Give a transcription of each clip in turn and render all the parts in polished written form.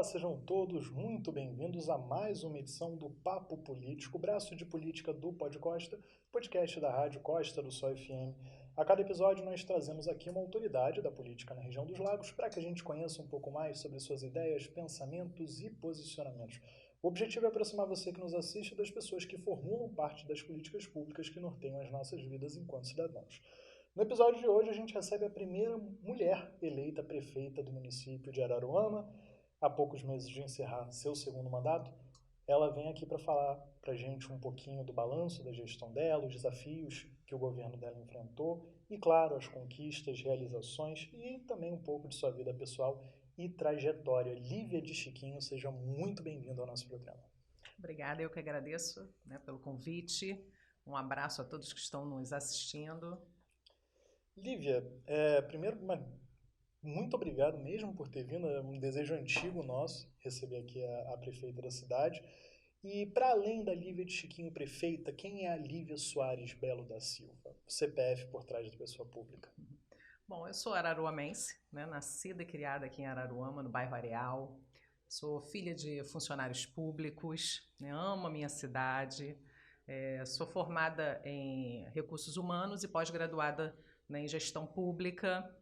sejam todos muito bem-vindos a mais uma edição do Papo Político, braço de política do Pod Costa, podcast da Rádio Costa do Sol FM. A cada episódio nós trazemos aqui uma autoridade da política na região dos lagos para que a gente conheça um pouco mais sobre suas ideias, pensamentos e posicionamentos. O objetivo é aproximar você que nos assiste das pessoas que formulam parte das políticas públicas que norteiam as nossas vidas enquanto cidadãos. No episódio de hoje a gente recebe a primeira mulher eleita prefeita do município de Araruama, há poucos meses de encerrar seu segundo mandato. Ela vem aqui para falar para a gente um pouquinho do balanço da gestão dela, os desafios que o governo dela enfrentou e, claro, as conquistas, realizações e também um pouco de sua vida pessoal e trajetória. Lívia de Chiquinho, seja muito bem-vinda ao nosso programa. Obrigada, eu que agradeço, pelo convite. Um abraço a todos que estão nos assistindo. Lívia, primeiro, muito obrigado mesmo por ter vindo. É um desejo antigo nosso receber aqui a prefeita da cidade. E para além da Lívia de Chiquinho prefeita, quem é a Lívia Soares Belo da Silva? O CPF por trás da pessoa pública. Bom, eu sou araruamense, nascida e criada aqui em Araruama, no bairro Areal. Sou filha de funcionários públicos, amo a minha cidade. Sou formada em recursos humanos e pós-graduada em gestão pública.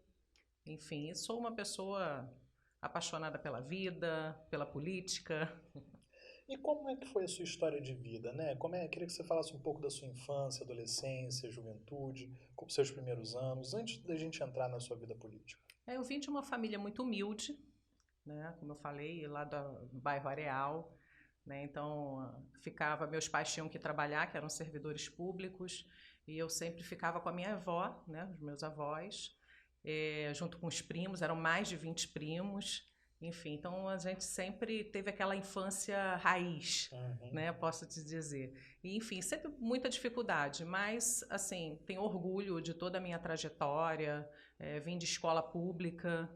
Enfim, sou uma pessoa apaixonada pela vida, pela política. E como é que foi a sua história de vida, né? Queria que você falasse um pouco da sua infância, adolescência, juventude, seus primeiros anos, antes da gente entrar na sua vida política. Eu vim de uma família muito humilde, como eu falei, lá do bairro Areal. Então, meus pais tinham que trabalhar, que eram servidores públicos, e eu sempre ficava com a minha avó, os meus avós, junto com os primos, eram mais de 20 primos. Enfim, então a gente sempre teve aquela infância raiz, posso te dizer. E, enfim, sempre muita dificuldade, mas, assim, tenho orgulho de toda a minha trajetória, vim de escola pública,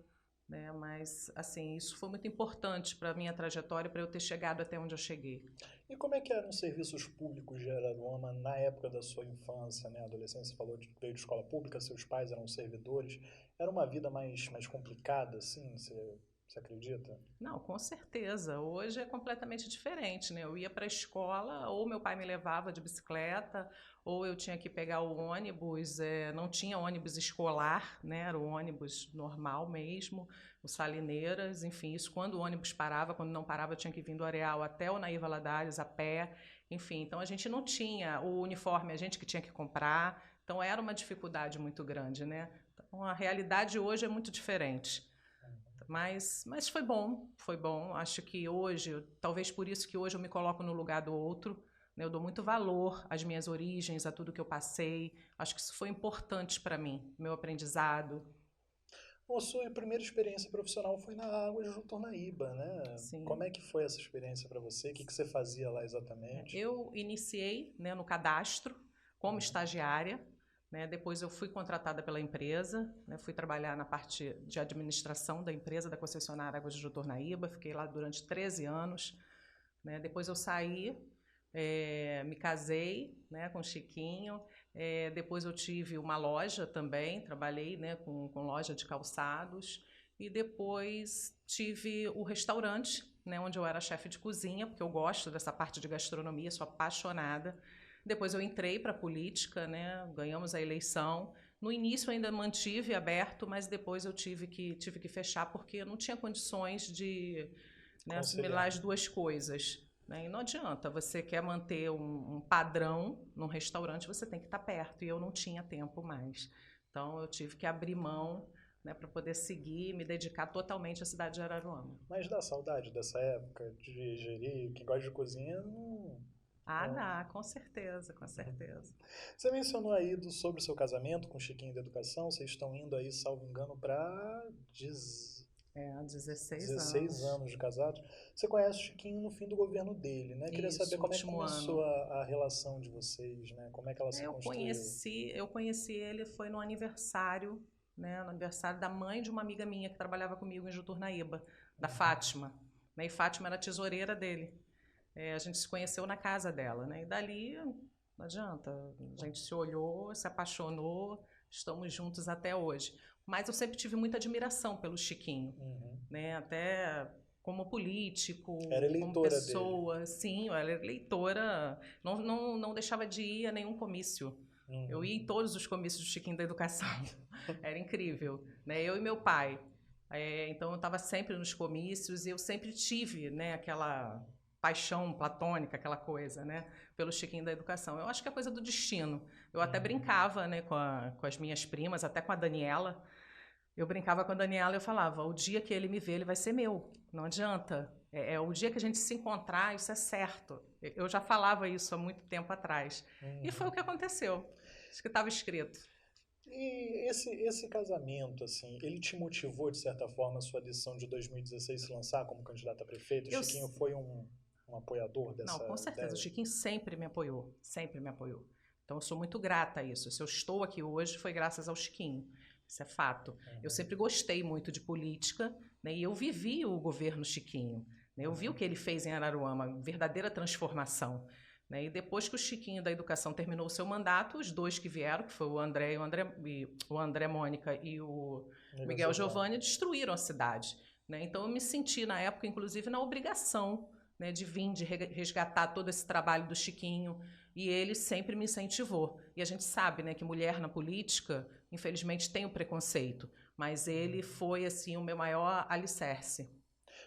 mas, assim, isso foi muito importante para a minha trajetória, para eu ter chegado até onde eu cheguei. E como é que eram os serviços públicos de Araruama na época da sua infância, adolescência? Você falou que veio de escola pública, seus pais eram servidores. Era uma vida mais complicada, assim? Você acredita? Não, com certeza. Hoje é completamente diferente, Eu ia para a escola, ou meu pai me levava de bicicleta, ou eu tinha que pegar o ônibus. Não tinha ônibus escolar, Era o ônibus normal mesmo, o Salineiras. Enfim, isso quando o ônibus parava, quando não parava eu tinha que vir do Areal até o Nair Valadares a pé. Enfim, então a gente não tinha o uniforme, a gente que tinha que comprar. Então era uma dificuldade muito grande, Então a realidade hoje é muito diferente. Mas foi bom. Acho que hoje, talvez por isso que hoje eu me coloco no lugar do outro, Eu dou muito valor às minhas origens, a tudo que eu passei. Acho que isso foi importante para mim, meu aprendizado. A sua primeira experiência profissional foi na Águas do Tornaíba, Sim. Como é que foi essa experiência para você? O que você fazia lá exatamente? Eu iniciei, no cadastro como estagiária. Depois eu fui contratada pela empresa, fui trabalhar na parte de administração da empresa, da concessionária Águas do Tornaíba, fiquei lá durante 13 anos. Depois eu saí, me casei com o Chiquinho, depois eu tive uma loja também, trabalhei com loja de calçados, e depois tive o restaurante, onde eu era chefe de cozinha, porque eu gosto dessa parte de gastronomia, sou apaixonada. Depois eu entrei para a política, ganhamos a eleição. No início eu ainda mantive aberto, mas depois eu tive que fechar porque eu não tinha condições de assimilar as duas coisas. E não adianta, você quer manter um padrão num restaurante, você tem que estar perto, e eu não tinha tempo mais. Então eu tive que abrir mão para poder seguir e me dedicar totalmente à cidade de Araruama. Mas dá saudade dessa época de gerir, quem gosta de cozinha não... Dá, com certeza, com certeza. Você mencionou aí sobre o seu casamento com o Chiquinho da Educação, vocês estão indo aí, salvo engano, para 16 anos de casados. Você conhece o Chiquinho no fim do governo dele, Queria Isso, saber como é que começou ano. a relação de vocês, Como é que ela se construiu? Eu conheci ele, foi no aniversário, no aniversário da mãe de uma amiga minha que trabalhava comigo em Juturnaíba, da Fátima. E Fátima era a tesoureira dele. A gente se conheceu na casa dela, E dali, não adianta, a gente se olhou, se apaixonou, estamos juntos até hoje. Mas eu sempre tive muita admiração pelo Chiquinho, Até como político, era como eleitora pessoa. dele. Sim, eu era eleitora, não deixava de ir a nenhum comício. Eu ia em todos os comícios do Chiquinho da Educação. Era incrível, né? Eu e meu pai. Então eu estava sempre nos comícios e eu sempre tive, né, aquela paixão platônica, aquela coisa, né, pelo Chiquinho da Educação. Eu acho que é coisa do destino. Eu até brincava, né, com as minhas primas, até com a Daniela. Eu brincava com a Daniela e eu falava, o dia que ele me ver, ele vai ser meu. Não adianta. O dia que a gente se encontrar, isso é certo. Eu já falava isso há muito tempo atrás. E foi o que aconteceu. Acho que estava escrito. E esse casamento, assim, ele te motivou, de certa forma, a sua decisão de 2016 se lançar como candidato a prefeito? O Chiquinho foi um apoiador dessa Não, com certeza. ideia? O Chiquinho sempre me apoiou. Sempre me apoiou. Então, eu sou muito grata a isso. Se eu estou aqui hoje, foi graças ao Chiquinho. Isso é fato. Eu sempre gostei muito de política, né, e eu vivi o governo Chiquinho. Né, eu vi o que ele fez em Araruama, verdadeira transformação. Né, e depois que o Chiquinho da Educação terminou o seu mandato, os dois que vieram, que foi o André Mônica e o Miguel Giovanni, destruíram a cidade. Né, então, eu me senti, na época, inclusive, na obrigação, né, de vir, de resgatar todo esse trabalho do Chiquinho, e ele sempre me incentivou. E a gente sabe, né, que mulher na política, infelizmente, tem o preconceito, mas ele foi assim o meu maior alicerce.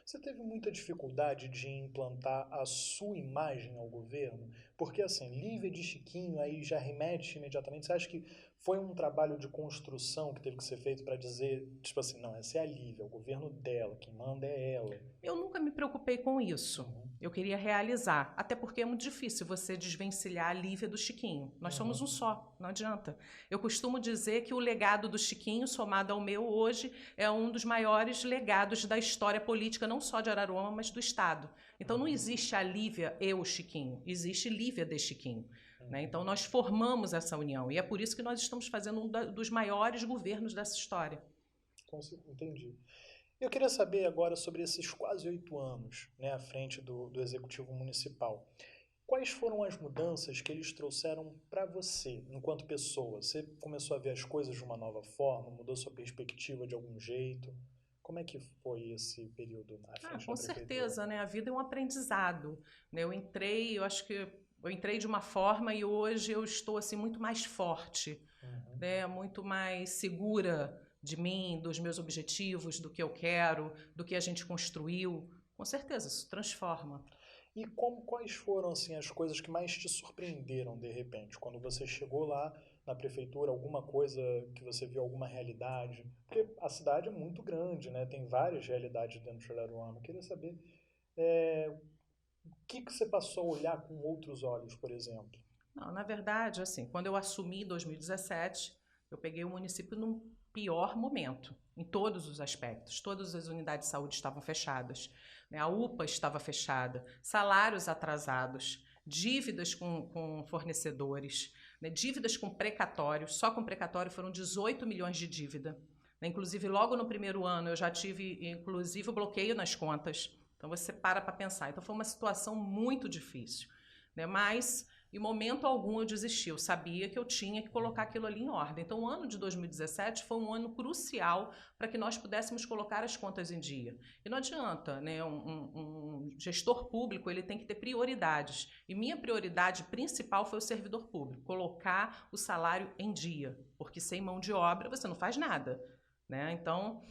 Você teve muita dificuldade de implantar a sua imagem ao governo? Porque, assim, Lívia de Chiquinho aí já remete imediatamente. Você acha que foi um trabalho de construção que teve que ser feito para dizer, tipo assim, não, essa é a Lívia, o governo dela, quem manda é ela? Eu nunca me preocupei com isso. Eu queria realizar, até porque é muito difícil você desvencilhar a Lívia do Chiquinho. Nós somos um só, não adianta. Eu costumo dizer que o legado do Chiquinho, somado ao meu hoje, é um dos maiores legados da história política, não só de Araruama, mas do Estado. Então não existe a Lívia e o Chiquinho, existe Lívia de Chiquinho. Né? Então nós formamos essa união e é por isso que nós estamos fazendo um dos maiores governos dessa história. Entendi. Eu queria saber agora sobre esses quase 8 anos, né, à frente do Executivo Municipal. Quais foram as mudanças que eles trouxeram para você, enquanto pessoa? Você começou a ver as coisas de uma nova forma, mudou sua perspectiva de algum jeito? Como é que foi esse período à frente da prefeitura? Com certeza, né? A vida é um aprendizado. Né? Eu acho que eu entrei de uma forma e hoje eu estou assim muito mais forte, né? Muito mais segura de mim, dos meus objetivos, do que eu quero, do que a gente construiu. Com certeza, isso transforma. E quais foram assim, as coisas que mais te surpreenderam de repente? Quando você chegou lá na prefeitura, alguma coisa que você viu, alguma realidade? Porque a cidade é muito grande, né? Tem várias realidades dentro de Araruama. Eu queria saber o que você passou a olhar com outros olhos, por exemplo? Não, na verdade, assim, quando eu assumi em 2017, eu peguei o município num pior momento, em todos os aspectos. Todas as unidades de saúde estavam fechadas, né? A UPA estava fechada, salários atrasados, dívidas com fornecedores, né? Dívidas com precatório. Só com precatório foram 18 milhões de dívida. Né? Inclusive, logo no primeiro ano, eu já tive, inclusive, o bloqueio nas contas. Então, você para pensar. Então, foi uma situação muito difícil. Né? Mas, em momento algum, eu desisti. Eu sabia que eu tinha que colocar aquilo ali em ordem. Então, o ano de 2017 foi um ano crucial para que nós pudéssemos colocar as contas em dia. E não adianta, né? Um gestor público ele tem que ter prioridades. E minha prioridade principal foi o servidor público, colocar o salário em dia. Porque sem mão de obra você não faz nada. Né? Então,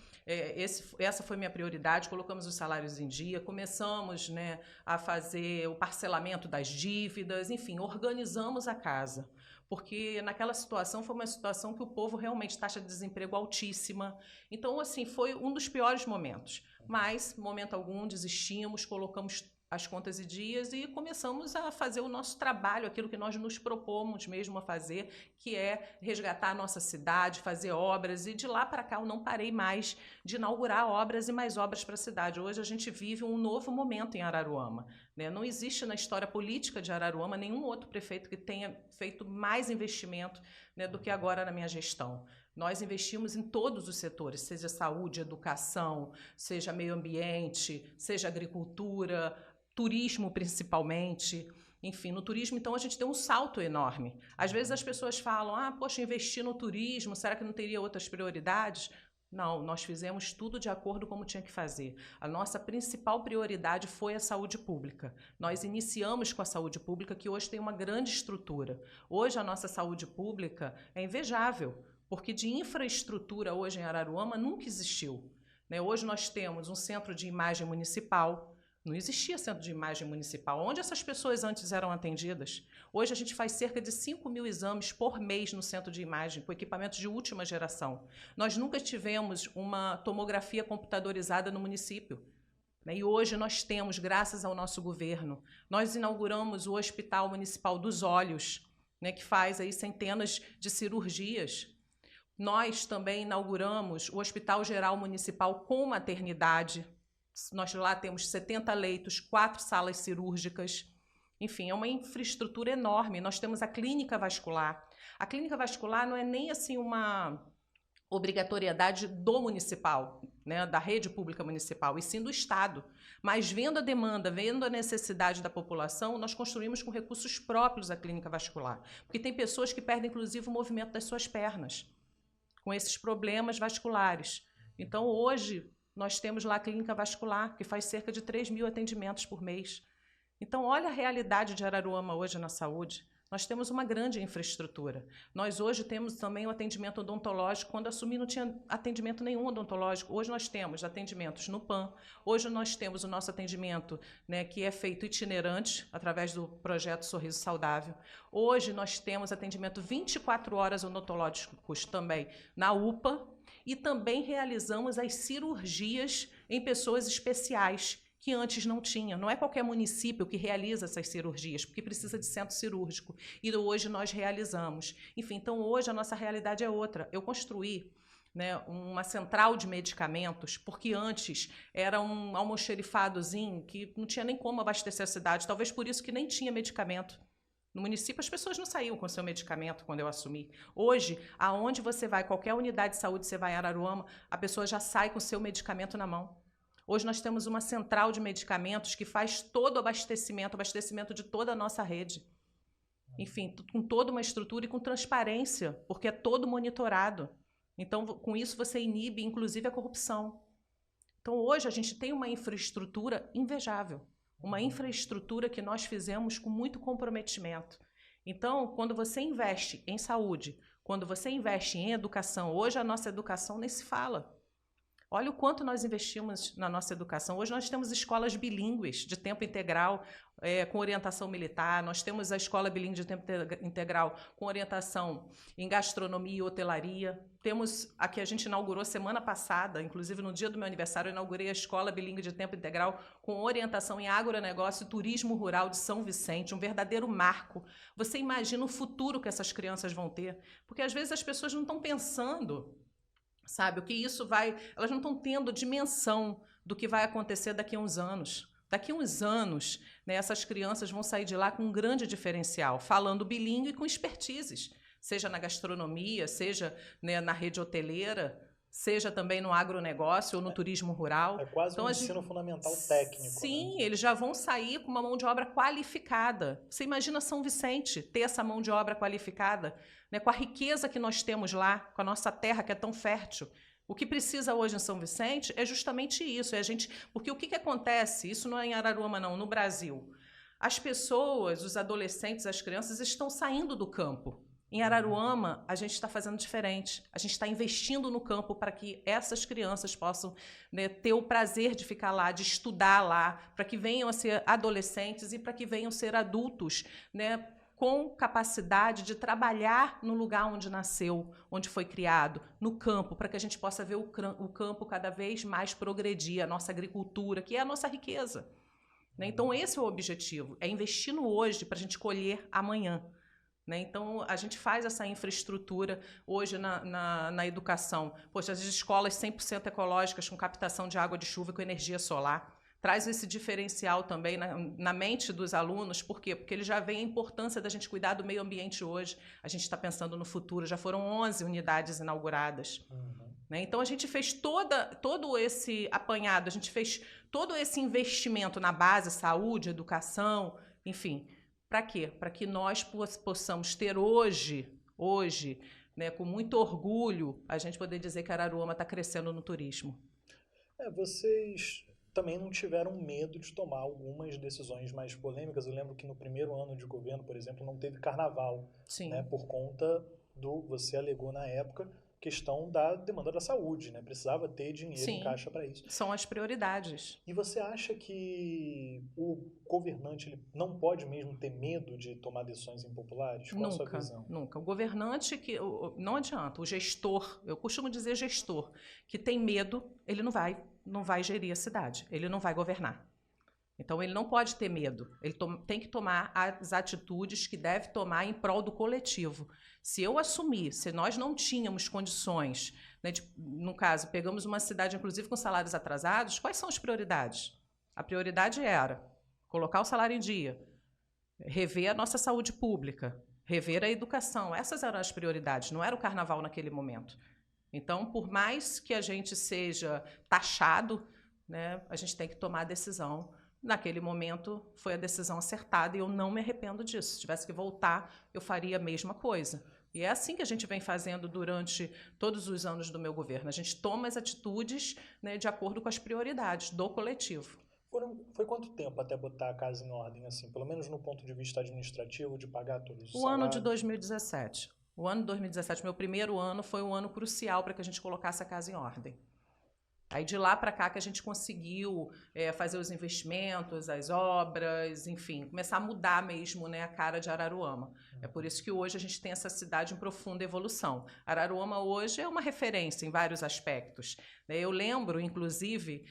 essa foi minha prioridade, colocamos os salários em dia, começamos, né, a fazer o parcelamento das dívidas, enfim, organizamos a casa. Porque naquela situação foi uma situação que o povo realmente, taxa de desemprego altíssima. Então, assim, foi um dos piores momentos. Mas, momento algum, desistimos, colocamos as contas e dias e começamos a fazer o nosso trabalho, aquilo que nós nos propomos mesmo a fazer, que é resgatar a nossa cidade, fazer obras, e de lá para cá eu não parei mais de inaugurar obras e mais obras para a cidade. Hoje a gente vive um novo momento em Araruama. Né? Não existe na história política de Araruama nenhum outro prefeito que tenha feito mais investimento, né, do que agora na minha gestão. Nós investimos em todos os setores, seja saúde, educação, seja meio ambiente, seja agricultura, turismo principalmente. Enfim, no turismo, então, a gente tem um salto enorme. Às vezes as pessoas falam, poxa, investir no turismo, será que não teria outras prioridades? Não, nós fizemos tudo de acordo como tinha que fazer. A nossa principal prioridade foi a saúde pública. Nós iniciamos com a saúde pública, que hoje tem uma grande estrutura. Hoje a nossa saúde pública é invejável, porque de infraestrutura hoje em Araruama nunca existiu. Hoje nós temos um centro de imagem municipal. Não existia centro de imagem municipal. Onde essas pessoas antes eram atendidas? Hoje a gente faz cerca de 5.000 exames por mês no centro de imagem, com equipamentos de última geração. Nós nunca tivemos uma tomografia computadorizada no município. E hoje nós temos, graças ao nosso governo, nós inauguramos o Hospital Municipal dos Olhos, que faz aí centenas de cirurgias. Nós também inauguramos o Hospital Geral Municipal com maternidade. Nós lá temos 70 leitos, 4 salas cirúrgicas. Enfim, é uma infraestrutura enorme. Nós temos a clínica vascular. A clínica vascular não é nem assim uma obrigatoriedade do municipal, da rede pública municipal, e sim do Estado. Mas vendo a demanda, vendo a necessidade da população, nós construímos com recursos próprios a clínica vascular. Porque tem pessoas que perdem, inclusive, o movimento das suas pernas, com esses problemas vasculares. Então, hoje, nós temos lá a clínica vascular, que faz cerca de 3.000 atendimentos por mês. Então, olha a realidade de Araruama hoje na saúde. Nós temos uma grande infraestrutura. Nós hoje temos também o atendimento odontológico. Quando assumi, não tinha atendimento nenhum odontológico. Hoje nós temos atendimentos no PAN. Hoje nós temos o nosso atendimento, que é feito itinerante, através do projeto Sorriso Saudável. Hoje nós temos atendimento 24 horas odontológicos também na UPA. E também realizamos as cirurgias em pessoas especiais, que antes não tinha. Não é qualquer município que realiza essas cirurgias, porque precisa de centro cirúrgico. E hoje nós realizamos. Enfim, então hoje a nossa realidade é outra. Eu construí uma central de medicamentos, porque antes era um almoxerifadozinho que não tinha nem como abastecer a cidade. Talvez por isso que nem tinha medicamento. No município, as pessoas não saíam com seu medicamento quando eu assumi. Hoje, aonde você vai, qualquer unidade de saúde, você vai em Araruama, a pessoa já sai com o seu medicamento na mão. Hoje nós temos uma central de medicamentos que faz todo o abastecimento de toda a nossa rede. Enfim, com toda uma estrutura e com transparência, porque é todo monitorado. Então, com isso, você inibe, inclusive, a corrupção. Então, hoje, a gente tem uma infraestrutura invejável. Uma infraestrutura que nós fizemos com muito comprometimento. Então, quando você investe em saúde, quando você investe em educação, hoje a nossa educação nem se fala. Olha o quanto nós investimos na nossa educação. Hoje nós temos escolas bilíngues de tempo integral com orientação militar. Nós temos a escola bilíngue de tempo integral com orientação em gastronomia e hotelaria. Temos a que a gente inaugurou semana passada, inclusive no dia do meu aniversário, eu inaugurei a escola bilíngue de tempo integral com orientação em agronegócio e turismo rural de São Vicente, um verdadeiro marco. Você imagina o futuro que essas crianças vão ter? Porque às vezes as pessoas não estão pensando, sabe, o que isso vai... Elas não estão tendo dimensão do que vai acontecer daqui a uns anos. Daqui a uns anos, essas crianças vão sair de lá com um grande diferencial, falando bilíngue e com expertises, seja na gastronomia, seja na rede hoteleira, seja também no agronegócio ou no turismo rural. É quase um ensino fundamental técnico. Sim, eles já vão sair com uma mão de obra qualificada. Você imagina São Vicente ter essa mão de obra qualificada, com a riqueza que nós temos lá, com a nossa terra que é tão fértil. O que precisa hoje em São Vicente é justamente isso. Porque o que acontece? Isso não é em Araruama, não, no Brasil. As pessoas, os adolescentes, as crianças estão saindo do campo. Em Araruama, a gente está fazendo diferente. A gente está investindo no campo para que essas crianças possam ter o prazer de ficar lá, de estudar lá, para que venham a ser adolescentes e para que venham a ser adultos, com capacidade de trabalhar no lugar onde nasceu, onde foi criado, no campo, para que a gente possa ver o campo cada vez mais progredir, a nossa agricultura, que é a nossa riqueza. Então, esse é o objetivo, é investir no hoje para a gente colher amanhã. Então, a gente faz essa infraestrutura hoje na educação. Poxa, as escolas 100% ecológicas, com captação de água de chuva e com energia solar. Traz esse diferencial também na mente dos alunos. Por quê? Porque eles já veem a importância da gente cuidar do meio ambiente hoje. A gente está pensando no futuro. Já foram 11 unidades inauguradas. Então, a gente fez todo esse apanhado, a gente fez todo esse investimento na base, saúde, educação, enfim. Para quê? Para que nós possamos ter hoje né, com muito orgulho, a gente poder dizer que Araruama está crescendo no turismo. Vocês também não tiveram medo de tomar algumas decisões mais polêmicas. Eu lembro que no primeiro ano de governo, por exemplo, não teve carnaval, né, por conta você alegou na época, questão da demanda da saúde, né? Precisava ter dinheiro em caixa para isso. São as prioridades. E você acha que o governante ele não pode mesmo ter medo de tomar decisões impopulares? Qual a sua visão? Nunca. O governante, não adianta, o gestor, eu costumo dizer gestor, que tem medo, ele não vai gerir a cidade, ele não vai governar. Então, ele não pode ter medo, ele tem que tomar as atitudes que deve tomar em prol do coletivo. Se eu assumir, se nós não tínhamos condições, né, no caso, pegamos uma cidade, inclusive, com salários atrasados, quais são as prioridades? A prioridade era colocar o salário em dia, rever a nossa saúde pública, rever a educação. Essas eram as prioridades, não era o carnaval naquele momento. Então, por mais que a gente seja taxado, né, a gente tem que tomar a decisão. Naquele momento, foi a decisão acertada e eu não me arrependo disso. Se tivesse que voltar, eu faria a mesma coisa. E é assim que a gente vem fazendo durante todos os anos do meu governo. A gente toma as atitudes, né, de acordo com as prioridades do coletivo. Foi quanto tempo até botar a casa em ordem, assim, pelo menos no ponto de vista administrativo, de pagar todos os salários? O ano de 2017. O ano de 2017, meu primeiro ano, foi um ano crucial para que a gente colocasse a casa em ordem. Aí de lá para cá que a gente conseguiu fazer os investimentos, as obras, enfim, começar a mudar mesmo, né, a cara de Araruama. É por isso que hoje a gente tem essa cidade em profunda evolução. Araruama hoje é uma referência em vários aspectos. Eu lembro, inclusive,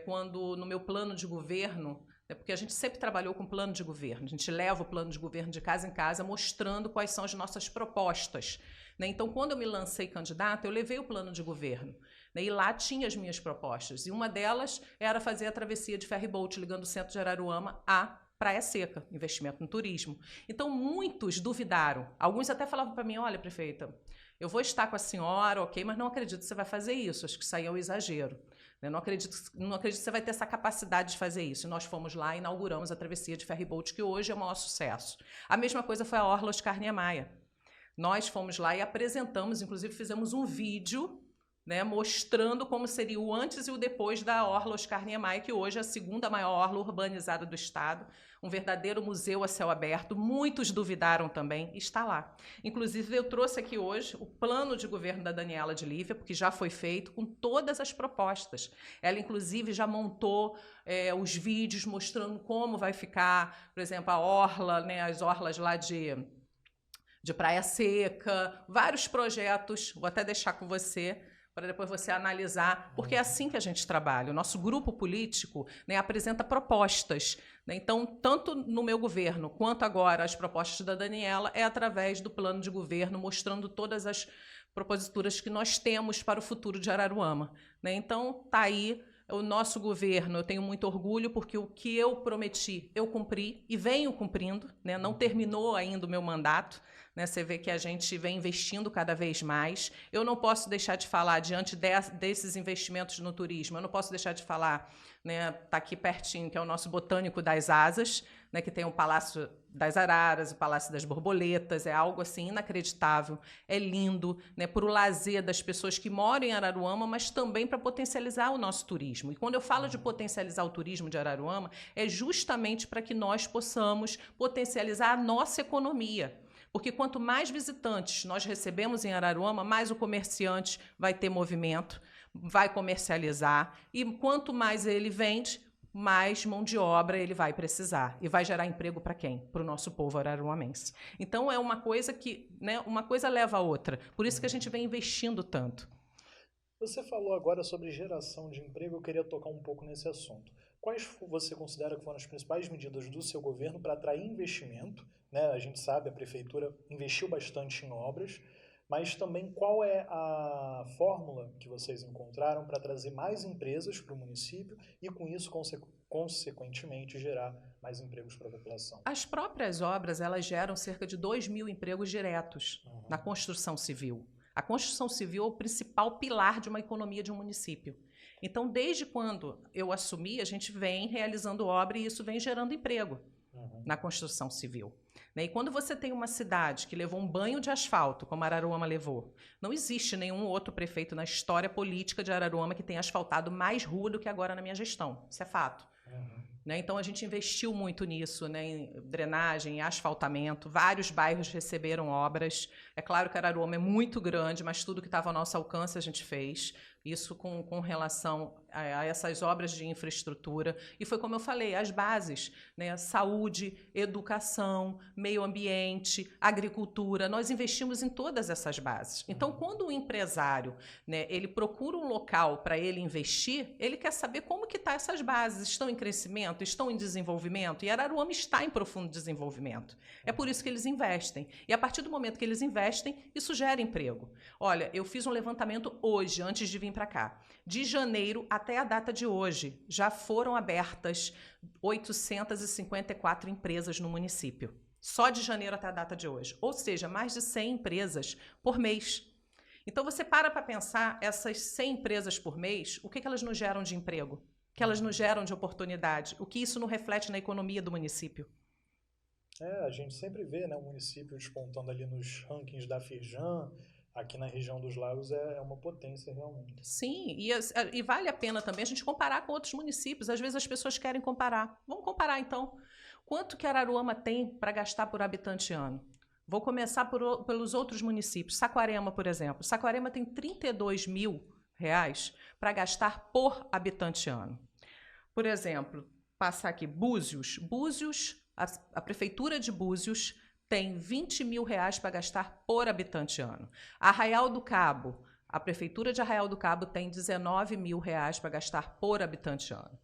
quando no meu plano de governo, porque a gente sempre trabalhou com plano de governo, a gente leva o plano de governo de casa em casa mostrando quais são as nossas propostas. Então, quando eu me lancei candidata, eu levei o plano de governo. E lá tinha as minhas propostas. E uma delas era fazer a travessia de ferry-boat ligando o centro de Araruama à Praia Seca, investimento no turismo. Então, muitos duvidaram. Alguns até falavam para mim, olha, prefeita, eu vou estar com a senhora, ok, mas não acredito que você vai fazer isso. Acho que isso aí é um exagero. Não acredito que você vai ter essa capacidade de fazer isso. E nós fomos lá e inauguramos a travessia de ferry-boat, que hoje é o maior sucesso. A mesma coisa foi a Orla Oscar Niemeyer. Nós fomos lá e apresentamos, inclusive fizemos um vídeo, né, mostrando como seria o antes e o depois da Orla Oscar Niemeyer, que hoje é a segunda maior orla urbanizada do estado, um verdadeiro museu a céu aberto. Muitos duvidaram também, está lá. Inclusive, eu trouxe aqui hoje o plano de governo da Daniela de Lívia, porque já foi feito com todas as propostas. Ela, inclusive, já montou os vídeos mostrando como vai ficar, por exemplo, a orla, né, as orlas lá de Praia Seca, vários projetos, vou até deixar com você, para depois você analisar, porque é assim que a gente trabalha. O nosso grupo político, né, apresenta propostas. Né? Então, tanto no meu governo, quanto agora as propostas da Daniela, é através do plano de governo, mostrando todas as proposituras que nós temos para o futuro de Araruama. Né? Então, está aí o nosso governo. Eu tenho muito orgulho, porque o que eu prometi, eu cumpri e venho cumprindo. Né? Não terminou ainda o meu mandato. Né? Você vê que a gente vem investindo cada vez mais. Eu não posso deixar de falar, diante desses investimentos no turismo, eu não posso deixar de falar, né, tá aqui pertinho, que é o nosso Botânico das Asas, né, que tem o Palácio das Araras, o Palácio das Borboletas, é algo assim inacreditável, é lindo, né, para o lazer das pessoas que moram em Araruama, mas também para potencializar o nosso turismo. E quando eu falo de potencializar o turismo de Araruama, é justamente para que nós possamos potencializar a nossa economia. Porque quanto mais visitantes nós recebemos em Araruama, mais o comerciante vai ter movimento, vai comercializar, e quanto mais ele vende, mais mão de obra ele vai precisar. E vai gerar emprego para quem? Para o nosso povo araruamense. Então é uma coisa que, né, uma coisa leva a outra. Por isso que a gente vem investindo tanto. Você falou agora sobre geração de emprego, eu queria tocar um pouco nesse assunto. Quais você considera que foram as principais medidas do seu governo para atrair investimento? Né? A gente sabe, a prefeitura investiu bastante em obras, mas também qual é a fórmula que vocês encontraram para trazer mais empresas para o município e, com isso, consequentemente, gerar mais empregos para a população? As próprias obras, elas geram cerca de 2.000 empregos diretos na construção civil. A construção civil é o principal pilar de uma economia de um município. Então, desde quando eu assumi, a gente vem realizando obra e isso vem gerando emprego na construção civil. Né? E quando você tem uma cidade que levou um banho de asfalto, como Araruama levou, não existe nenhum outro prefeito na história política de Araruama que tenha asfaltado mais rua do que agora na minha gestão. Isso é fato. Né? Então, a gente investiu muito nisso, né? Em drenagem, em asfaltamento. Vários bairros receberam obras. É claro que Araruama é muito grande, mas tudo que estava ao nosso alcance a gente fez. Isso com relação a essas obras de infraestrutura. E foi como eu falei, as bases, né? Saúde, educação, meio ambiente, agricultura. Nós investimos em todas essas bases. Então, quando o empresário, né, ele procura um local para ele investir, ele quer saber como que estão essas bases. Estão em crescimento? Estão em desenvolvimento? E Araruama está em profundo desenvolvimento. É por isso que eles investem. E a partir do momento que eles investem, isso gera emprego. Olha, eu fiz um levantamento hoje, antes de vir para cá. De janeiro até a data de hoje, já foram abertas 854 empresas no município. Só de janeiro até a data de hoje. Ou seja, mais de 100 empresas por mês. Então, você para pensar, essas 100 empresas por mês, o que elas nos geram de emprego? O que elas nos geram de oportunidade? O que isso não reflete na economia do município? A gente sempre vê, né, o município despontando ali nos rankings da Firjan. Aqui na região dos lagos é uma potência realmente. Sim, e vale a pena também a gente comparar com outros municípios. Às vezes as pessoas querem comparar. Vamos comparar, então. Quanto que Araruama tem para gastar por habitante ano? Vou começar pelos outros municípios. Saquarema, por exemplo. Saquarema tem R$32 mil para gastar por habitante ano. Por exemplo, passar aqui, Búzios. A prefeitura de Búzios tem R$20 mil para gastar por habitante ano. Arraial do Cabo, a prefeitura de Arraial do Cabo tem R$19 mil para gastar por habitante ano.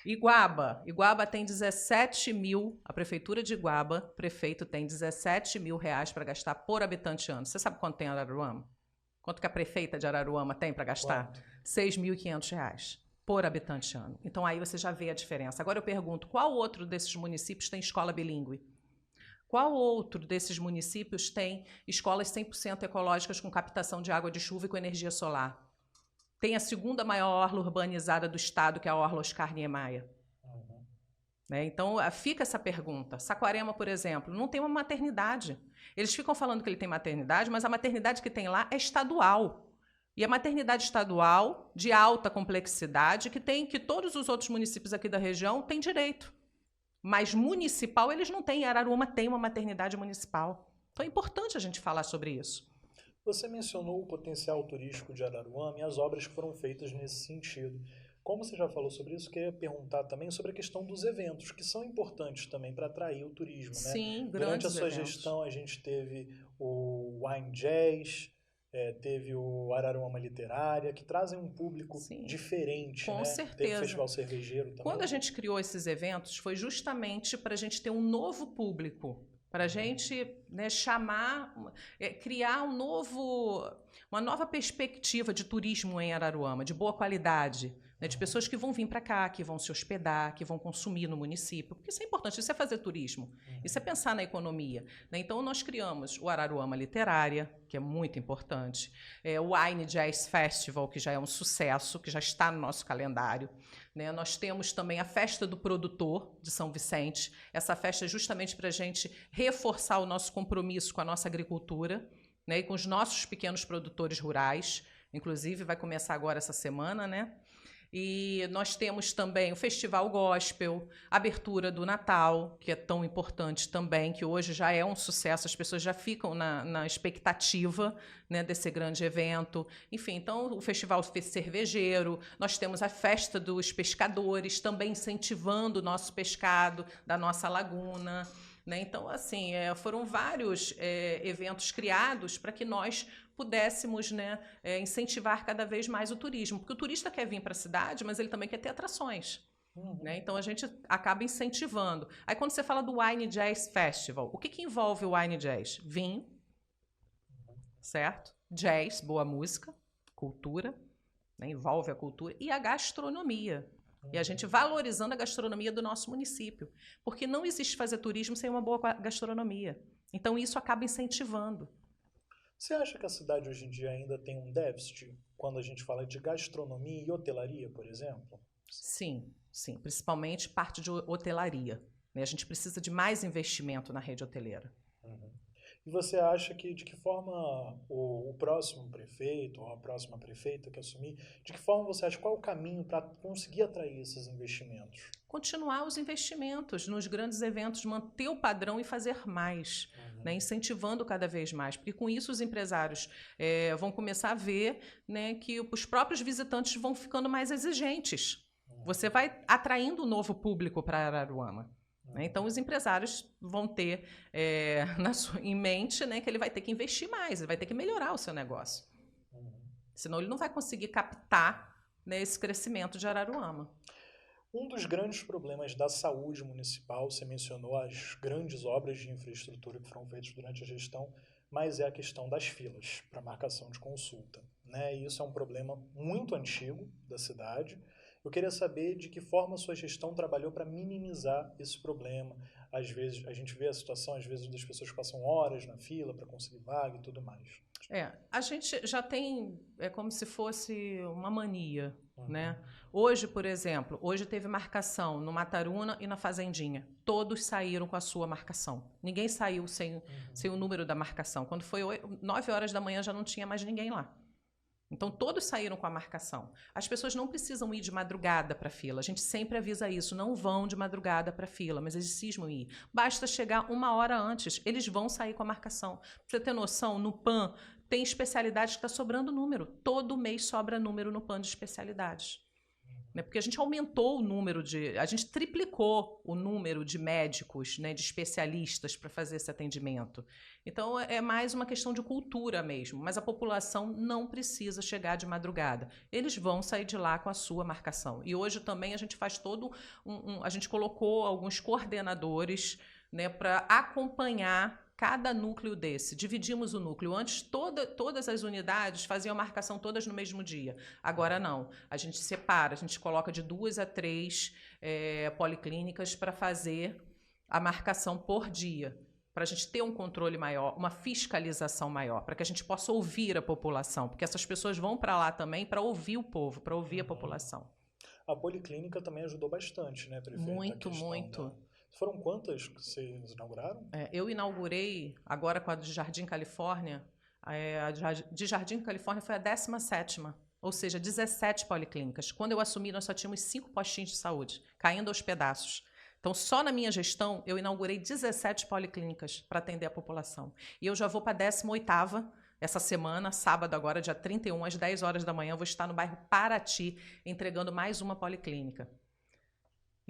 Iguaba tem 17 mil, a prefeitura de Iguaba, prefeito tem 17 mil para gastar por habitante ano. Você sabe quanto tem Araruama? Quanto que a prefeita de Araruama tem para gastar? R$6.500 por habitante ano. Então aí você já vê a diferença. Agora eu pergunto, qual outro desses municípios tem escola bilíngue? Qual outro desses municípios tem escolas 100% ecológicas com captação de água de chuva e com energia solar? Tem a segunda maior orla urbanizada do estado, que é a orla Oscar Niemeyer. Né? Então, fica essa pergunta. Saquarema, por exemplo, não tem uma maternidade. Eles ficam falando que ele tem maternidade, mas a maternidade que tem lá é estadual. E a maternidade estadual, de alta complexidade, que todos os outros municípios aqui da região têm direito. Mas municipal eles não têm. Araruama tem uma maternidade municipal. Então é importante a gente falar sobre isso. Você mencionou o potencial turístico de Araruama e as obras que foram feitas nesse sentido. Como você já falou sobre isso, eu queria perguntar também sobre a questão dos eventos, que são importantes também para atrair o turismo, né? Sim, Durante a sua eventos. gestão, a gente teve o Wine Jazz, teve o Araruama Literária, que trazem um público diferente, com né? certeza. Teve o Festival Cervejeiro também. Quando a gente criou esses eventos, foi justamente para a gente ter um novo público, para a gente, né, criar uma nova perspectiva de turismo em Araruama, de boa qualidade, né, de pessoas que vão vir para cá, que vão se hospedar, que vão consumir no município, porque isso é importante, isso é fazer turismo, isso é pensar na economia. Né? Então, nós criamos o Araruama Literária, que é muito importante, o Wine Jazz Festival, que já é um sucesso, que já está no nosso calendário. Né? Nós temos também a Festa do Produtor de São Vicente. Essa festa é justamente para a gente reforçar o nosso compromisso com a nossa agricultura, né? E com os nossos pequenos produtores rurais. Inclusive, vai começar agora essa semana, né? E nós temos também o Festival Gospel, a abertura do Natal, que é tão importante também, que hoje já é um sucesso, as pessoas já ficam na expectativa, né, desse grande evento. Enfim, então, o Festival Cervejeiro, nós temos a Festa dos Pescadores, também incentivando o nosso pescado da nossa laguna. Né? Então, assim, foram vários eventos criados para que nós pudéssemos, né, incentivar cada vez mais o turismo. Porque o turista quer vir para a cidade, mas ele também quer ter atrações. Né? Então, a gente acaba incentivando. Aí, quando você fala do Wine Jazz Festival, o que envolve o Wine Jazz? Vinho, certo? Jazz, boa música, cultura, né? Envolve a cultura, e a gastronomia. E a gente valorizando a gastronomia do nosso município. Porque não existe fazer turismo sem uma boa gastronomia. Então, isso acaba incentivando. Você acha que a cidade hoje em dia ainda tem um déficit quando a gente fala de gastronomia e hotelaria, por exemplo? Sim, sim. Principalmente parte de hotelaria. né? A gente precisa de mais investimento na rede hoteleira. Uhum. E você acha que de que forma o próximo prefeito ou a próxima prefeita que assumir, de que forma você acha, qual é o caminho para conseguir atrair esses investimentos? Continuar os investimentos nos grandes eventos, manter o padrão e fazer mais, né, incentivando cada vez mais, porque com isso os empresários vão começar a ver, né, que os próprios visitantes vão ficando mais exigentes. Você vai atraindo um novo público para Araruama. Né? Então, os empresários vão ter em mente, né, que ele vai ter que investir mais, ele vai ter que melhorar o seu negócio. Senão ele não vai conseguir captar, né, esse crescimento de Araruama. Um dos grandes problemas da saúde municipal, você mencionou as grandes obras de infraestrutura que foram feitas durante a gestão, mas é a questão das filas para marcação de consulta, né? E isso é um problema muito antigo da cidade. Eu queria saber de que forma a sua gestão trabalhou para minimizar esse problema. Às vezes, a gente vê a situação, às vezes, das pessoas passam horas na fila para conseguir vaga e tudo mais. A gente já tem, como se fosse uma mania, né? Hoje, por exemplo, hoje teve marcação no Mataruna e na Fazendinha. Todos saíram com a sua marcação. Ninguém saiu sem o número da marcação. Quando foi 9 horas da manhã, já não tinha mais ninguém lá. Então, todos saíram com a marcação. As pessoas não precisam ir de madrugada para a fila. A gente sempre avisa isso. Não vão de madrugada para a fila, mas eles cismam ir. Basta chegar 1 hora antes. Eles vão sair com a marcação. Pra você ter noção, no PAN tem especialidades que está sobrando número. Todo mês sobra número no PAN de especialidades. Porque a gente aumentou o número a gente triplicou o número de médicos, né, de especialistas para fazer esse atendimento. Então, é mais uma questão de cultura mesmo, mas a população não precisa chegar de madrugada. Eles vão sair de lá com a sua marcação. E hoje também a gente faz a gente colocou alguns coordenadores, né, para acompanhar cada núcleo desse. Dividimos o núcleo. Antes, todas as unidades faziam a marcação todas no mesmo dia. Agora, não. A gente separa, a gente coloca de 2 a 3 policlínicas para fazer a marcação por dia, para a gente ter um controle maior, uma fiscalização maior, para que a gente possa ouvir a população, porque essas pessoas vão para lá também para ouvir o povo, para ouvir a população. A policlínica também ajudou bastante, né, prefeita? Muito. Foram quantas que vocês inauguraram? Eu inaugurei, agora com a de Jardim Califórnia, a de Jardim Califórnia foi a 17ª, ou seja, 17 policlínicas. Quando eu assumi, nós só tínhamos 5 postinhos de saúde, caindo aos pedaços. Então, só na minha gestão, eu inaugurei 17 policlínicas para atender a população. E eu já vou para a 18ª, essa semana, sábado agora, dia 31, às 10 horas da manhã, eu vou estar no bairro Paraty, entregando mais uma policlínica.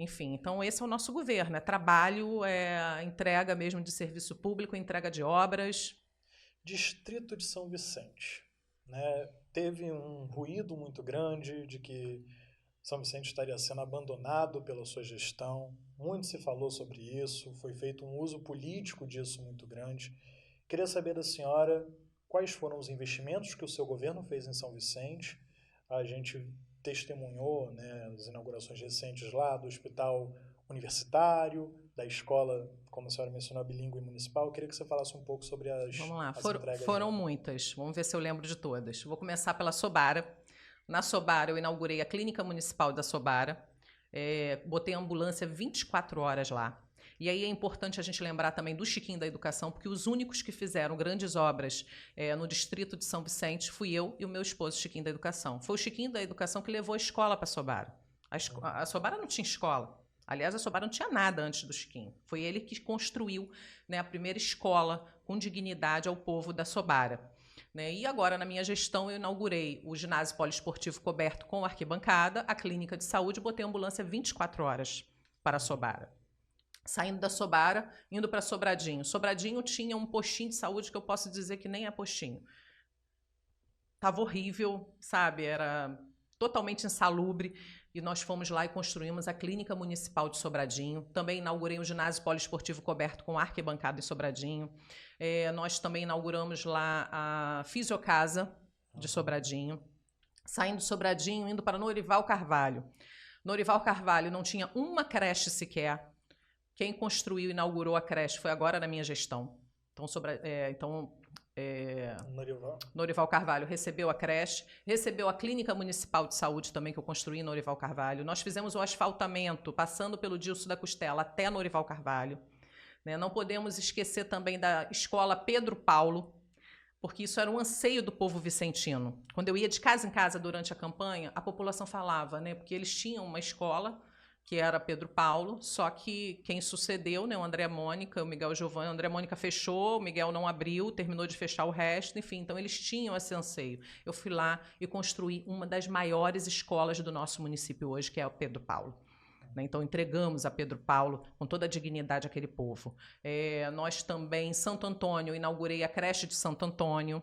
Enfim, então esse é o nosso governo, trabalho, entrega mesmo de serviço público, entrega de obras. Distrito de São Vicente, né? Teve um ruído muito grande de que São Vicente estaria sendo abandonado pela sua gestão. Muito se falou sobre isso, foi feito um uso político disso muito grande. Queria saber da senhora quais foram os investimentos que o seu governo fez em São Vicente. A gente testemunhou, né, as inaugurações recentes lá do hospital universitário, da escola, como a senhora mencionou, bilíngue municipal. Eu queria que você falasse um pouco sobre as Vamos lá, entregas. Foram muitas. Vamos ver se eu lembro de todas. Vou começar pela Sobara. Na Sobara, eu inaugurei a Clínica Municipal da Sobara. Botei ambulância 24 horas lá. E aí é importante a gente lembrar também do Chiquinho da Educação, porque os únicos que fizeram grandes obras no distrito de São Vicente fui eu e o meu esposo, Chiquinho da Educação. Foi o Chiquinho da Educação que levou a escola para a Sobara. A Sobara não tinha escola. Aliás, a Sobara não tinha nada antes do Chiquinho. Foi ele que construiu, né, a primeira escola com dignidade ao povo da Sobara. Né? E agora, na minha gestão, eu inaugurei o ginásio poliesportivo coberto com arquibancada, a clínica de saúde, botei ambulância 24 horas para a Sobara. Saindo da Sobara, indo para Sobradinho. Sobradinho tinha um postinho de saúde que eu posso dizer que nem é postinho. Estava horrível, sabe? Era totalmente insalubre. E nós fomos lá e construímos a Clínica Municipal de Sobradinho. Também inaugurei um ginásio poliesportivo coberto com arquibancada em Sobradinho. Nós também inauguramos lá a Fisiocasa de Sobradinho. Saindo de Sobradinho, indo para Norival Carvalho. Norival Carvalho não tinha uma creche sequer. Quem construiu e inaugurou a creche foi agora na minha gestão. Então, Norival Carvalho recebeu a creche, recebeu a Clínica Municipal de Saúde também, que eu construí em Norival Carvalho. Nós fizemos o asfaltamento, passando pelo Dilso da Costela até Norival Carvalho. Né? Não podemos esquecer também da Escola Pedro Paulo, porque isso era um anseio do povo vicentino. Quando eu ia de casa em casa durante a campanha, a população falava, né? Porque eles tinham uma escola que era Pedro Paulo, só que quem sucedeu, né, o André Mônica, o Miguel Giovanni, o André Mônica fechou, o Miguel não abriu, terminou de fechar o resto, enfim, então eles tinham esse anseio. Eu fui lá e construí uma das maiores escolas do nosso município hoje, que é o Pedro Paulo. Então, entregamos a Pedro Paulo com toda a dignidade àquele povo. Nós também, em Santo Antônio, inaugurei a creche de Santo Antônio.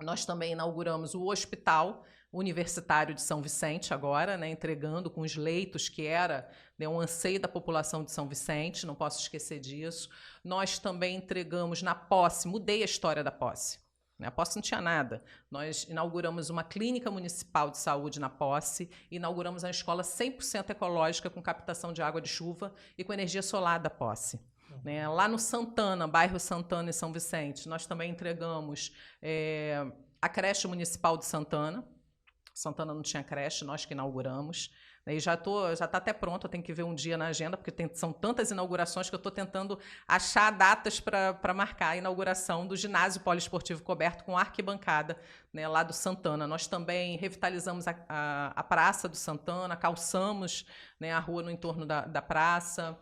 Nós também inauguramos o Hospital Universitário de São Vicente agora, né, entregando com os leitos que era, né, um anseio da população de São Vicente, não posso esquecer disso. Nós também entregamos na posse, mudei a história da posse. A posse não tinha nada. Nós inauguramos uma clínica municipal de saúde na posse, inauguramos a escola 100% ecológica com captação de água de chuva e com energia solar da posse. Né? Lá no Santana, bairro Santana e São Vicente, nós também entregamos a creche municipal de Santana. Santana não tinha creche, nós que inauguramos. E já está até pronto, eu tenho que ver um dia na agenda, porque são tantas inaugurações que eu estou tentando achar datas para marcar a inauguração do ginásio poliesportivo coberto com arquibancada, né, lá do Santana. Nós também revitalizamos a Praça do Santana, calçamos, né, a rua no entorno da praça.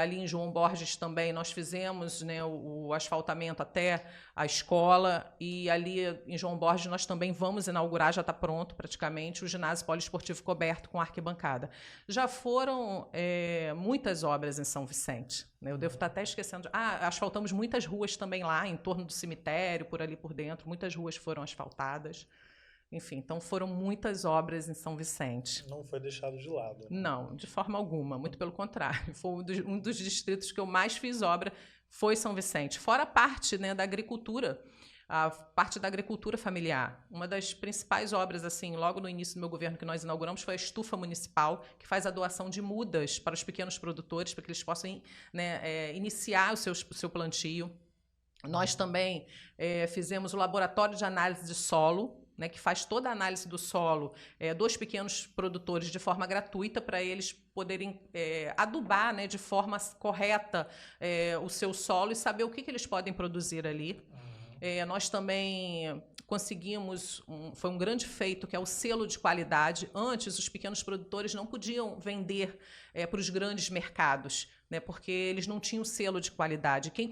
Ali em João Borges também nós fizemos, né, o asfaltamento até a escola, e ali em João Borges nós também vamos inaugurar, já está pronto praticamente, o ginásio poliesportivo coberto com arquibancada. Já foram muitas obras em São Vicente, né? Eu devo estar até esquecendo. Asfaltamos muitas ruas também lá, em torno do cemitério, por ali por dentro, muitas ruas foram asfaltadas. Enfim, então foram muitas obras em São Vicente. Não foi deixado de lado. Né? Não, de forma alguma, muito pelo contrário. Foi um dos distritos que eu mais fiz obra, foi São Vicente. Fora a parte, né, da agricultura, a parte da agricultura familiar. Uma das principais obras, assim, logo no início do meu governo que nós inauguramos, foi a estufa municipal, que faz a doação de mudas para os pequenos produtores, para que eles possam, né, iniciar o seu plantio. Nós também fizemos o laboratório de análise de solo, né, que faz toda a análise do solo dos pequenos produtores de forma gratuita para eles poderem adubar, né, de forma correta o seu solo e saber o que eles podem produzir ali. Nós também conseguimos, foi um grande feito, que é o selo de qualidade. Antes, os pequenos produtores não podiam vender para os grandes mercados, né, porque eles não tinham selo de qualidade. Quem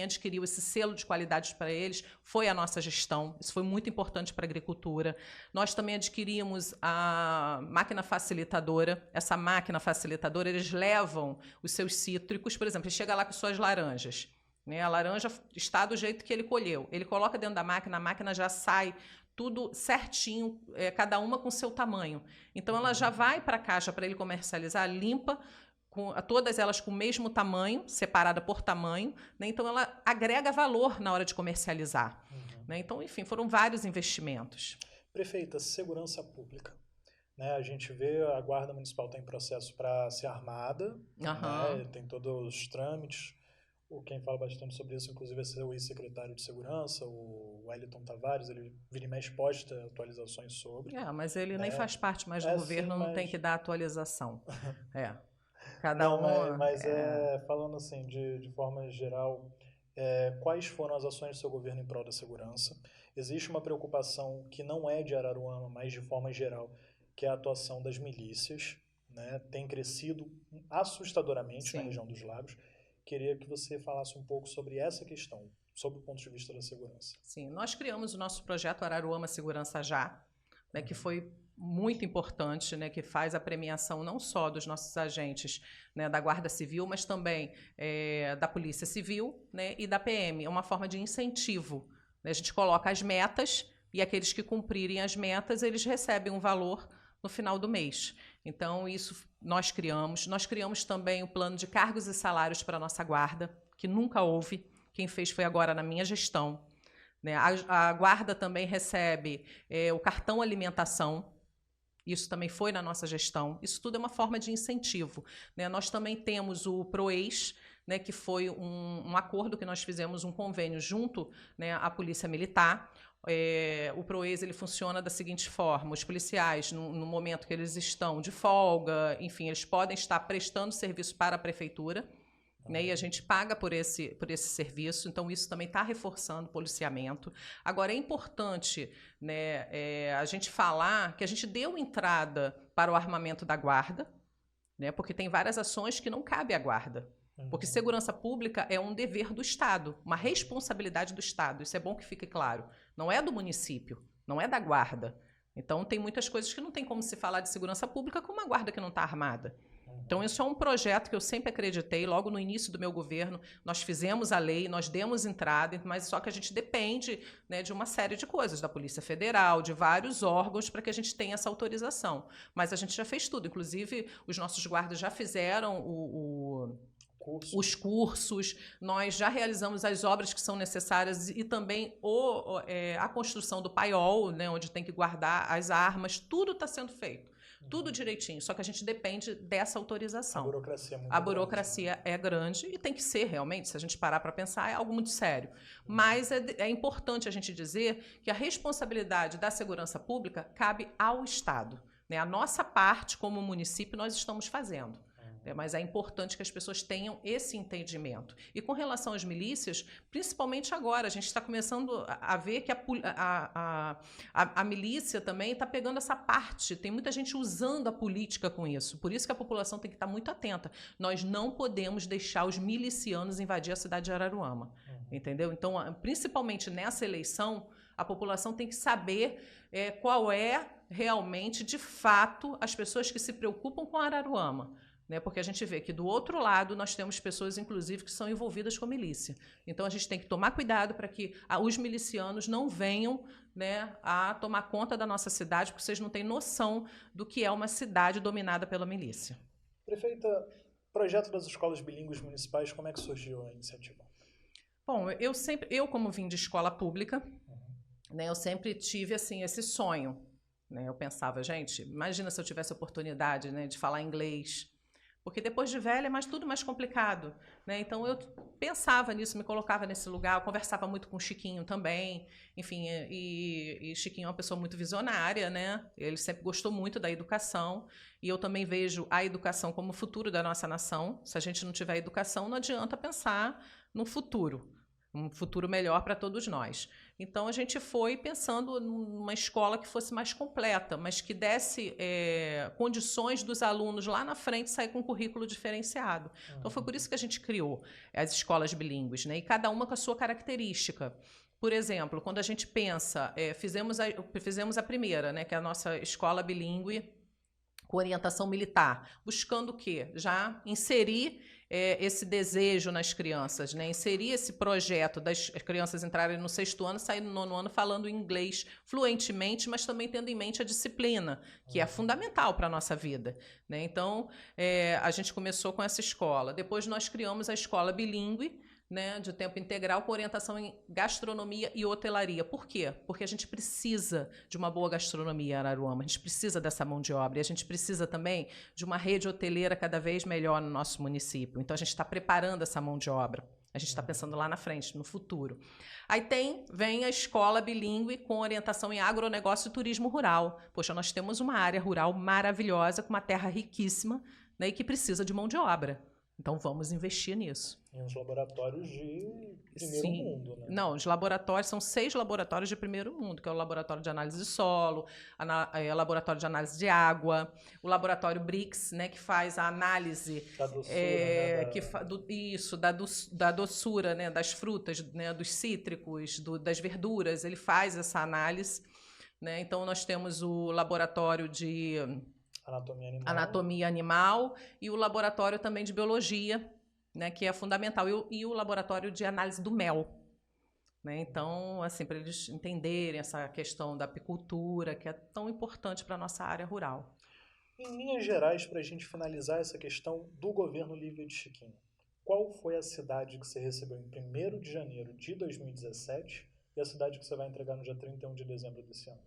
adquiriu esse selo de qualidade para eles foi a nossa gestão. Isso foi muito importante para a agricultura. Nós também adquirimos a máquina facilitadora. Essa máquina facilitadora, eles levam os seus cítricos, por exemplo, ele chega lá com suas laranjas. Né, a laranja está do jeito que ele colheu. Ele coloca dentro da máquina, a máquina já sai tudo certinho, cada uma com seu tamanho. Então, ela já vai para a caixa para ele comercializar, limpa, todas elas com o mesmo tamanho, separada por tamanho, né? Então ela agrega valor na hora de comercializar. Né? Então, enfim, foram vários investimentos. Prefeita, segurança pública. Né? A gente vê a Guarda Municipal está em processo para ser armada, né? Tem todos os trâmites. Quem fala bastante sobre isso, inclusive, é o ex-secretário de Segurança, o Wellington Tavares, ele vira e mexe, posta atualizações sobre. Mas ele nem faz parte mais do governo, não tem que dar atualização. Cada não, um... Mas falando assim, de forma geral, quais foram as ações do seu governo em prol da segurança? Existe uma preocupação que não é de Araruama, mas de forma geral, que é a atuação das milícias, né? Tem crescido assustadoramente Sim. na região dos Lagos. Queria que você falasse um pouco sobre essa questão, sobre o ponto de vista da segurança. Sim, nós criamos o nosso projeto Araruama Segurança Já, né, que foi muito importante, né, que faz a premiação não só dos nossos agentes, né, da Guarda Civil, mas também da Polícia Civil, né, e da PM. É uma forma de incentivo. Né? A gente coloca as metas e aqueles que cumprirem as metas, eles recebem um valor no final do mês. Então, isso nós criamos. Nós criamos também o plano de cargos e salários para a nossa guarda, que nunca houve. Quem fez foi agora na minha gestão. Né? A guarda também recebe o cartão alimentação. Isso também foi na nossa gestão. Isso tudo é uma forma de incentivo. Né? Nós também temos o PROEX, né, que foi um acordo que nós fizemos, um convênio junto, né, à Polícia Militar. O PROES ele funciona da seguinte forma: os policiais, no momento que eles estão de folga, enfim, eles podem estar prestando serviço para a prefeitura, né, e a gente paga por esse serviço, então isso também está reforçando o policiamento. Agora, é importante, né, a gente falar que a gente deu entrada para o armamento da guarda, né, porque tem várias ações que não cabe à guarda. Porque segurança pública é um dever do Estado, uma responsabilidade do Estado. Isso é bom que fique claro. Não é do município, não é da guarda. Então, tem muitas coisas que não tem como se falar de segurança pública com uma guarda que não está armada. Então, isso é um projeto que eu sempre acreditei. Logo no início do meu governo, nós fizemos a lei, nós demos entrada, mas só que a gente depende, né, de uma série de coisas, da Polícia Federal, de vários órgãos, para que a gente tenha essa autorização. Mas a gente já fez tudo. Inclusive, os nossos guardas já fizeram os cursos, nós já realizamos as obras que são necessárias e também a construção do paiol, né, onde tem que guardar as armas, tudo está sendo feito. Tudo direitinho, só que a gente depende dessa autorização. A burocracia é muito grande. A burocracia é grande e tem que ser realmente, se a gente parar para pensar, é algo muito sério. Mas é importante a gente dizer que a responsabilidade da segurança pública cabe ao Estado, né? A nossa parte, como município, nós estamos fazendo. Mas é importante que as pessoas tenham esse entendimento. E com relação às milícias, principalmente agora, a gente está começando a ver que a milícia também está pegando essa parte. Tem muita gente usando a política com isso. Por isso que a população tem que estar muito atenta. Nós não podemos deixar os milicianos invadir a cidade de Araruama. Entendeu? Então, principalmente nessa eleição, a população tem que saber qual é realmente, de fato, as pessoas que se preocupam com Araruama. Né, porque a gente vê que do outro lado nós temos pessoas, inclusive, que são envolvidas com milícia. Então a gente tem que tomar cuidado para que os milicianos não venham, né, a tomar conta da nossa cidade, porque vocês não têm noção do que é uma cidade dominada pela milícia. Prefeita, projeto das escolas bilíngues municipais, como é que surgiu a iniciativa? Bom, eu como vim de escola pública, né, eu sempre tive assim esse sonho. Né, eu pensava, gente, imagina se eu tivesse a oportunidade, né, de falar inglês. Porque depois de velha é tudo mais complicado, né? Então eu pensava nisso, me colocava nesse lugar, eu conversava muito com o Chiquinho também, enfim, e Chiquinho é uma pessoa muito visionária, né? Ele sempre gostou muito da educação, e eu também vejo a educação como o futuro da nossa nação. Se a gente não tiver educação, não adianta pensar no futuro. Um futuro melhor para todos nós. Então, a gente foi pensando numa escola que fosse mais completa, mas que desse condições dos alunos lá na frente sair com um currículo diferenciado. Então, foi por isso que a gente criou as escolas bilíngues, né? E cada uma com a sua característica. Por exemplo, quando a gente pensa, fizemos a primeira, né, que é a nossa escola bilíngue com orientação militar, buscando o quê? Já inserir esse desejo nas crianças, né? Inserir esse projeto das crianças entrarem no 6º ano, sair no 9º ano falando inglês fluentemente, mas também tendo em mente a disciplina, que é fundamental para a nossa vida, né? Então, a gente começou com essa escola. Depois nós criamos a escola bilíngue, né, de tempo integral, com orientação em gastronomia e hotelaria. Por quê? Porque a gente precisa de uma boa gastronomia em Araruama, a gente precisa dessa mão de obra, e a gente precisa também de uma rede hoteleira cada vez melhor no nosso município. Então, a gente está preparando essa mão de obra. A gente está pensando lá na frente, no futuro. Aí vem a escola bilíngue com orientação em agronegócio e turismo rural. Poxa, nós temos uma área rural maravilhosa, com uma terra riquíssima, né, e que precisa de mão de obra. Então, vamos investir nisso. E uns laboratórios de primeiro mundo, né? Não, os laboratórios, são 6 laboratórios de primeiro mundo, que é o laboratório de análise de solo, o laboratório de análise de água, o laboratório BRICS, né, que faz a análise da doçura, da doçura, né, das frutas, né, dos cítricos, das verduras, ele faz essa análise, né? Então, nós temos o laboratório de anatomia animal e o laboratório também de biologia, né, que é fundamental, e o laboratório de análise do mel. Né? Então, assim, para eles entenderem essa questão da apicultura, que é tão importante para a nossa área rural. Em linhas gerais, para a gente finalizar essa questão do governo Lívia de Chiquinho, qual foi a cidade que você recebeu em 1º de janeiro de 2017 e a cidade que você vai entregar no dia 31 de dezembro desse ano?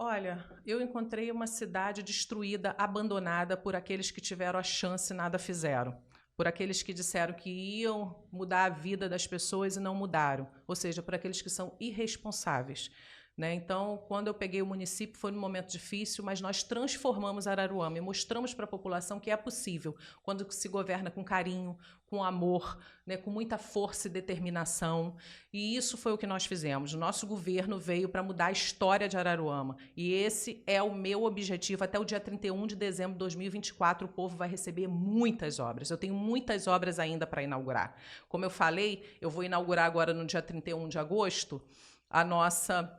Olha, eu encontrei uma cidade destruída, abandonada por aqueles que tiveram a chance e nada fizeram. por aqueles que disseram que iam mudar a vida das pessoas e não mudaram, ou seja, por aqueles que são irresponsáveis. Né? Então, quando eu peguei o município, foi num momento difícil, mas nós transformamos Araruama e mostramos para a população que é possível, quando se governa com carinho, com amor, né? Com muita força e determinação. E isso foi o que nós fizemos. O nosso governo veio para mudar a história de Araruama. E esse é o meu objetivo. Até o dia 31 de dezembro de 2024, o povo vai receber muitas obras. Eu tenho muitas obras ainda para inaugurar. Como eu falei, eu vou inaugurar agora no dia 31 de agosto a nossa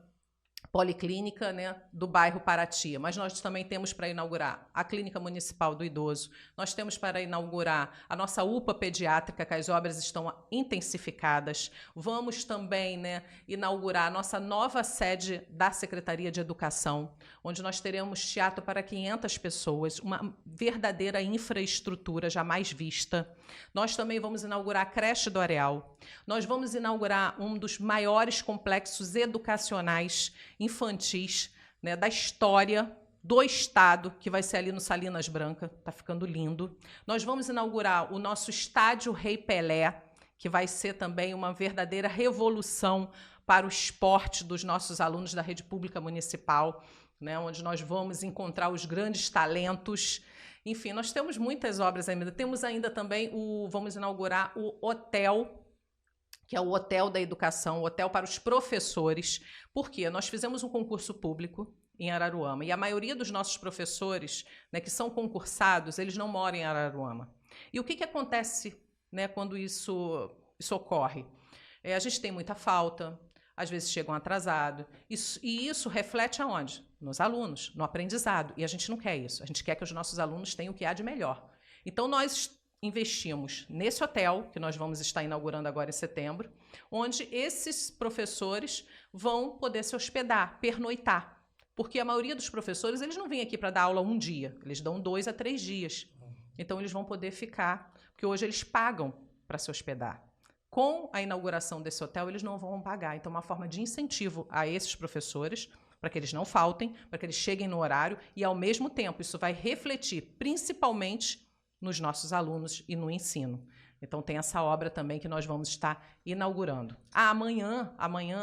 policlínica, né, do bairro Paraty, mas nós também temos para inaugurar a Clínica Municipal do Idoso, nós temos para inaugurar a nossa UPA pediátrica, que as obras estão intensificadas, vamos também, né, inaugurar a nossa nova sede da Secretaria de Educação, onde nós teremos teatro para 500 pessoas, uma verdadeira infraestrutura jamais vista. Nós também vamos inaugurar a creche do Areal, nós vamos inaugurar um dos maiores complexos educacionais infantis, né, da história do estado, que vai ser ali no Salinas Branca, está ficando lindo. Nós vamos inaugurar o nosso estádio Rei Pelé, que vai ser também uma verdadeira revolução para o esporte dos nossos alunos da rede pública municipal, né, onde nós vamos encontrar os grandes talentos. Enfim, nós temos muitas obras ainda. Temos ainda também vamos inaugurar o hotel, que é o Hotel da Educação, o hotel para os professores. Por quê? Nós fizemos um concurso público em Araruama, e a maioria dos nossos professores, né, que são concursados, eles não moram em Araruama. E o que acontece, né, quando isso ocorre? A gente tem muita falta, às vezes chegam atrasados, e isso reflete aonde? Nos alunos, no aprendizado, e a gente não quer isso, a gente quer que os nossos alunos tenham o que há de melhor. Então, nós investimos nesse hotel, que nós vamos estar inaugurando agora em setembro, onde esses professores vão poder se hospedar, pernoitar. Porque a maioria dos professores, eles não vêm aqui para dar aula um dia, eles dão 2 a 3 dias. Então, eles vão poder ficar, porque hoje eles pagam para se hospedar. Com a inauguração desse hotel, eles não vão pagar. Então, é uma forma de incentivo a esses professores, para que eles não faltem, para que eles cheguem no horário, e, ao mesmo tempo, isso vai refletir, principalmente, nos nossos alunos e no ensino. Então, tem essa obra também que nós vamos estar inaugurando. Amanhã,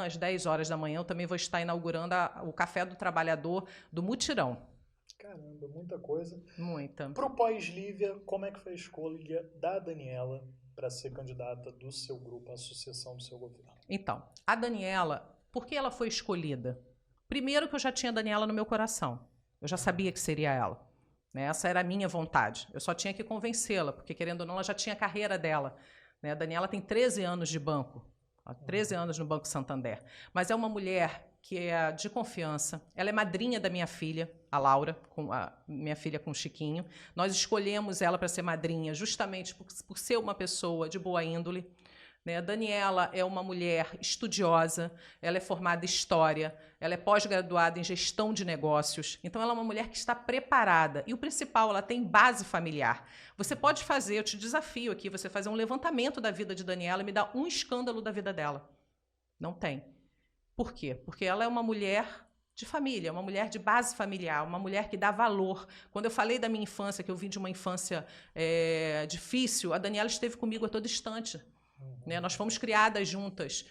às 10 horas da manhã, eu também vou estar inaugurando o Café do Trabalhador do Mutirão. Caramba, muita coisa. Muita. Para o pós-Lívia, como é que foi a escolha da Daniela para ser candidata do seu grupo à sucessão do seu governo? Então, a Daniela, por que ela foi escolhida? Primeiro que eu já tinha a Daniela no meu coração. Eu já sabia que seria ela. Essa era a minha vontade. Eu só tinha que convencê-la, porque, querendo ou não, ela já tinha a carreira dela. A Daniela tem 13 anos de banco, 13 anos no Banco Santander. Mas é uma mulher que é de confiança. Ela é madrinha da minha filha, a Laura, minha filha com o Chiquinho. Nós escolhemos ela para ser madrinha justamente por ser uma pessoa de boa índole. A Daniela é uma mulher estudiosa, ela é formada em História, ela é pós-graduada em Gestão de Negócios, então ela é uma mulher que está preparada. E o principal, ela tem base familiar. Você pode fazer, eu te desafio aqui, você fazer um levantamento da vida de Daniela e me dar um escândalo da vida dela. Não tem. Por quê? Porque ela é uma mulher de família, uma mulher de base familiar, uma mulher que dá valor. Quando eu falei da minha infância, que eu vim de uma infância difícil, a Daniela esteve comigo a todo instante. Nós fomos criadas juntas,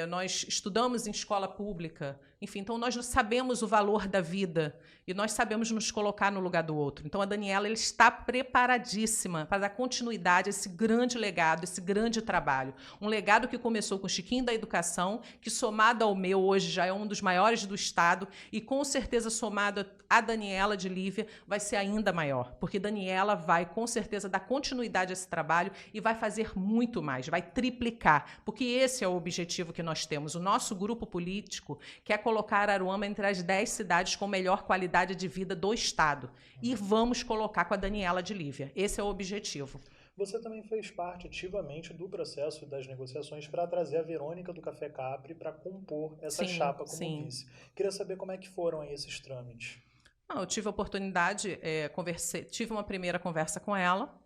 nós estudamos em escola pública, enfim, então nós sabemos o valor da vida e nós sabemos nos colocar no lugar do outro. Então a Daniela ela está preparadíssima para dar continuidade a esse grande legado, esse grande trabalho. Um legado que começou com o Chiquinho da Educação, que somado ao meu hoje já é um dos maiores do estado e com certeza somado a Daniela de Lívia vai ser ainda maior, porque Daniela vai com certeza dar continuidade a esse trabalho e vai fazer muito mais, vai triplicar, porque esse é o objetivo que nós temos. O nosso grupo político quer colocar Araruama entre as 10 cidades com melhor qualidade de vida do estado. E vamos colocar com a Daniela de Lívia. Esse é o objetivo. Você também fez parte ativamente do processo das negociações para trazer a Verônica do Café Capri para compor essa chapa como vice. Queria saber como é que foram aí esses trâmites. Eu tive a oportunidade, tive uma primeira conversa com ela,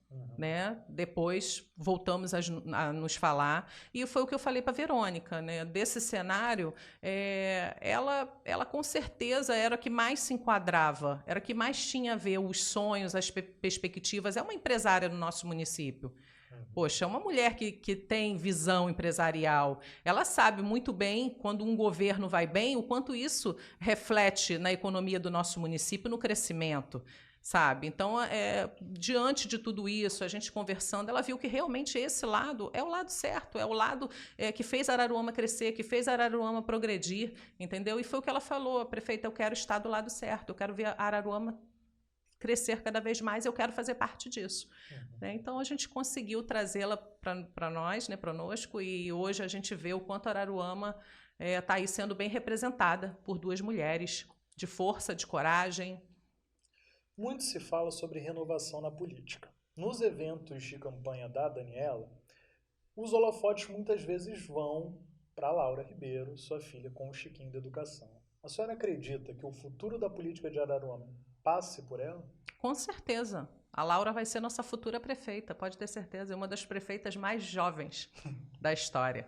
depois voltamos a nos falar, e foi o que eu falei para a Verônica, desse cenário, ela com certeza era a que mais se enquadrava, era a que mais tinha a ver os sonhos, as perspectivas, é uma empresária no nosso município. Poxa, uma mulher que tem visão empresarial, ela sabe muito bem, quando um governo vai bem, o quanto isso reflete na economia do nosso município, no crescimento, sabe? Então, diante de tudo isso, a gente conversando, ela viu que realmente esse lado é o lado certo, é o lado que fez Araruama crescer, que fez Araruama progredir, entendeu? E foi o que ela falou, prefeita, eu quero estar do lado certo, eu quero ver Araruama crescer cada vez mais, eu quero fazer parte disso. Né? Então, a gente conseguiu trazê-la para nós, né, para nós, e hoje a gente vê o quanto Araruama está aí sendo bem representada por duas mulheres de força, de coragem. Muito se fala sobre renovação na política. Nos eventos de campanha da Daniela, os holofotes muitas vezes vão para Laura Ribeiro, sua filha, com o Chiquinho da Educação. A senhora acredita que o futuro da política de Araruama passe por ela? Com certeza. A Laura vai ser nossa futura prefeita, pode ter certeza. É uma das prefeitas mais jovens da história.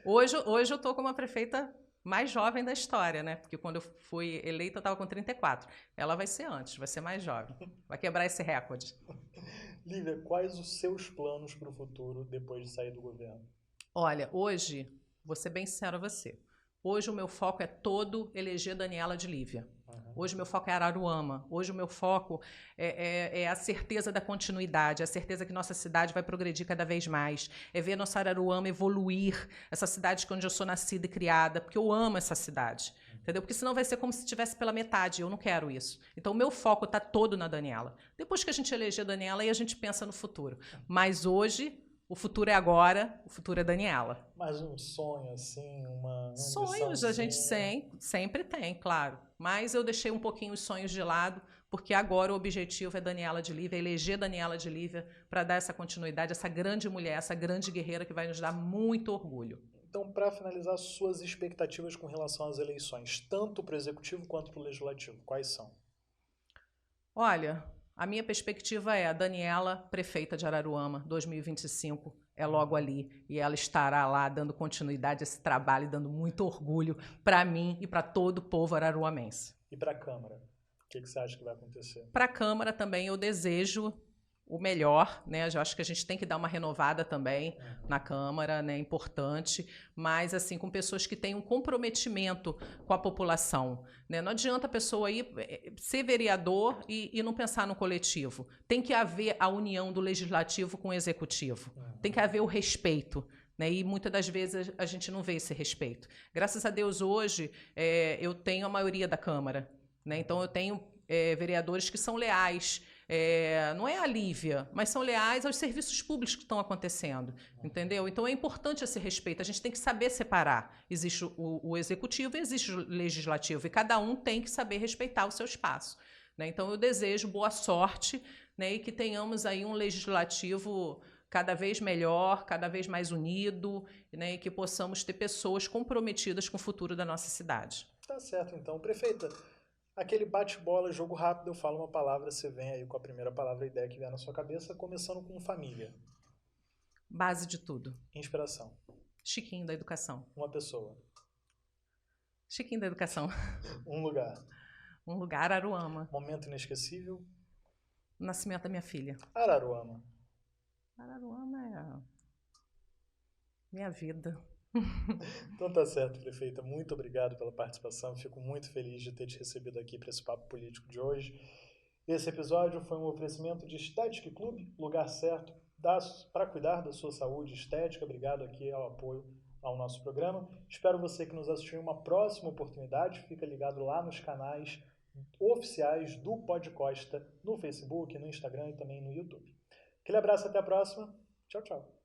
Hoje eu estou como a prefeita mais jovem da história, né? Porque quando eu fui eleita, eu estava com 34. Ela vai ser antes, vai ser mais jovem. Vai quebrar esse recorde. Lívia, quais os seus planos para o futuro depois de sair do governo? Olha, hoje, vou ser bem sincero a você. Hoje o meu foco é todo eleger Daniela de Lívia. Hoje o meu foco é Araruama. Hoje o meu foco é a certeza da continuidade, a certeza que nossa cidade vai progredir cada vez mais. É ver nossa Araruama evoluir, essa cidade onde eu sou nascida e criada, porque eu amo essa cidade. Entendeu? Porque senão vai ser como se estivesse pela metade. Eu não quero isso. Então o meu foco está todo na Daniela. Depois que a gente eleger a Daniela, aí a gente pensa no futuro. Mas hoje... O futuro é agora, o futuro é Daniela. Mas um sonho, assim, uma sonhos a gente sempre tem, claro. Mas eu deixei um pouquinho os sonhos de lado, porque agora o objetivo é Daniela de Lívia, eleger Daniela de Lívia para dar essa continuidade, essa grande mulher, essa grande guerreira que vai nos dar muito orgulho. Então, para finalizar, suas expectativas com relação às eleições, tanto para o Executivo quanto para o Legislativo, quais são? Olha... A minha perspectiva é a Daniela, prefeita de Araruama, 2025, é logo ali. E ela estará lá dando continuidade a esse trabalho, dando muito orgulho para mim e para todo o povo araruamense. E para a Câmara? O que você acha que vai acontecer? Para a Câmara também eu desejo o melhor, né? Eu acho que a gente tem que dar uma renovada também na Câmara, né? Importante, mas assim, com pessoas que têm um comprometimento com a população, né? Não adianta a pessoa ir ser vereador e não pensar no coletivo. Tem que haver a união do Legislativo com o Executivo. Tem que haver o respeito. Né? E muitas das vezes a gente não vê esse respeito. Graças a Deus, hoje, eu tenho a maioria da Câmara. Né? Então, eu tenho vereadores que são leais. Não é a Lívia, mas são leais aos serviços públicos que estão acontecendo, entendeu? Então é importante esse respeito, a gente tem que saber separar. Existe o executivo e existe o legislativo, e cada um tem que saber respeitar o seu espaço. Né? Então eu desejo boa sorte, né, e que tenhamos aí um legislativo cada vez melhor, cada vez mais unido, né, e que possamos ter pessoas comprometidas com o futuro da nossa cidade. Tá certo, então. Prefeita, aquele bate-bola, jogo rápido, eu falo uma palavra, você vem aí com a primeira palavra, a ideia que vier na sua cabeça, começando com família. Base de tudo. Inspiração. Chiquinho da Educação. Uma pessoa. Chiquinho da Educação. Um lugar. Um lugar, Araruama. Momento inesquecível. O nascimento da minha filha. Araruama. Araruama é minha vida. Então tá certo, prefeita. Muito obrigado pela participação. Fico muito feliz de ter te recebido aqui para esse papo político de hoje. Esse episódio foi um oferecimento de Estética Clube, lugar certo para cuidar da sua saúde estética. Obrigado aqui ao apoio ao nosso programa. Espero você que nos assistiu em uma próxima oportunidade. Fica ligado lá nos canais oficiais do Podcosta, no Facebook, no Instagram e também no YouTube. Aquele abraço, até a próxima. Tchau, tchau.